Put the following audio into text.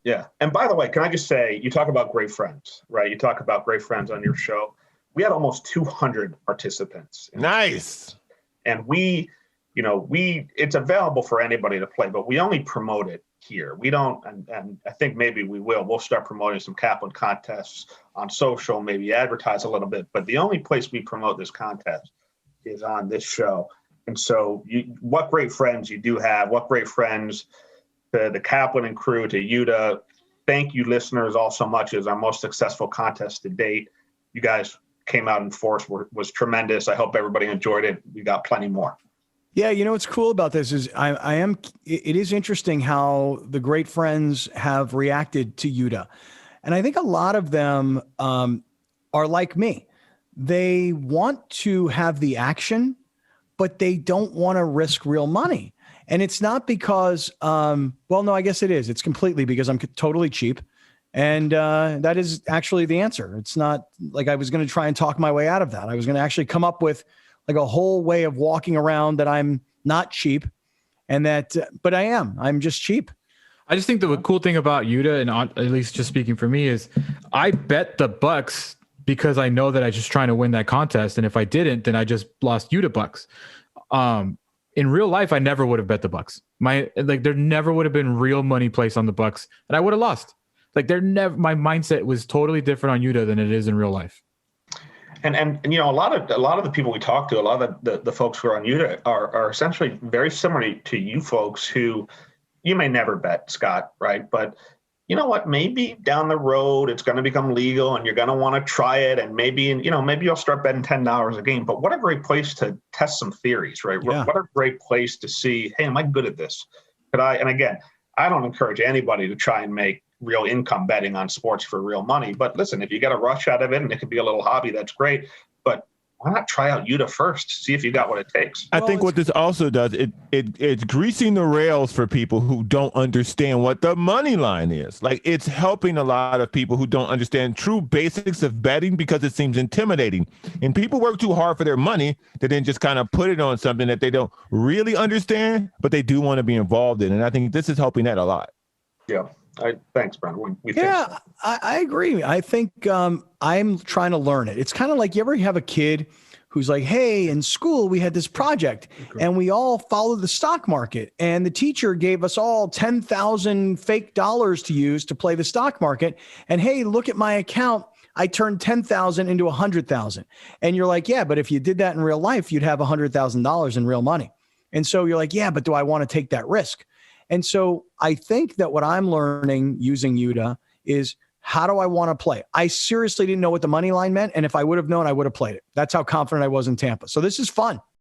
Yeah. And by the way, can I just say, you talk about great friends, right? You talk about great friends on your show. We had almost 200 participants. Nice. And it's available for anybody to play, but we only promote it here. We don't, and I think maybe we'll start promoting some Kaplan contests on social, maybe advertise a little bit, but the only place we promote this contest is on this show. And so what great friends you do have, what great friends, the Kaplan and crew, to UDDA. Thank you, listeners, all so much. It was our most successful contest to date. You guys came out in force, was tremendous. I hope everybody enjoyed it. We got plenty more. Yeah, what's cool about this is it is interesting how the great friends have reacted to UDDA. And I think a lot of them are like me. They want to have the action, but they don't want to risk real money. And it's not because, no, I guess it is. It's completely because I'm totally cheap. And that is actually the answer. It's not like I was going to try and talk my way out of that. I was going to actually come up with like a whole way of walking around that I'm not cheap and that, but I am. I'm just cheap. I just think the cool thing about UDDA, and at least just speaking for me, is I bet the bucks because I know that I just trying to win that contest. And if I didn't, then I just lost UDDA bucks. In real life, I never would have bet the bucks. There never would have been real money placed on the bucks, and I would have lost. My mindset was totally different on UDDA than it is in real life. And a lot of the people we talk to, a lot of the folks who are on UDDA are essentially very similar to you folks who you may never bet, Scott, right? But you know what? Maybe down the road it's going to become legal, and you're going to want to try it, and maybe you'll start betting $10 a game. But what a great place to test some theories, right? Yeah. What a great place to see, hey, am I good at this? Could I? And again, I don't encourage anybody to try and make real income betting on sports for real money. But listen, if you get a rush out of it and it could be a little hobby, that's great. But why not try out UDDA first? See if you got what it takes. I think what this also does, it's greasing the rails for people who don't understand what the money line is. Like, it's helping a lot of people who don't understand true basics of betting because it seems intimidating. And people work too hard for their money to then just kind of put it on something that they don't really understand, but they do want to be involved in. And I think this is helping that a lot. Yeah. Thanks, Brandon. Yeah, I agree. I think I'm trying to learn it. It's kind of like, you ever have a kid who's like, hey, in school, we had this project and we all followed the stock market, and the teacher gave us all 10,000 fake dollars to use to play the stock market. And hey, look at my account. I turned 10,000 into 100,000. And you're like, yeah, but if you did that in real life, you'd have $100,000 in real money. And so you're like, yeah, but do I want to take that risk? And so I think that what I'm learning using UDDA is, how do I want to play? I seriously didn't know what the money line meant. And if I would have known, I would have played it. That's how confident I was in Tampa. So this is fun.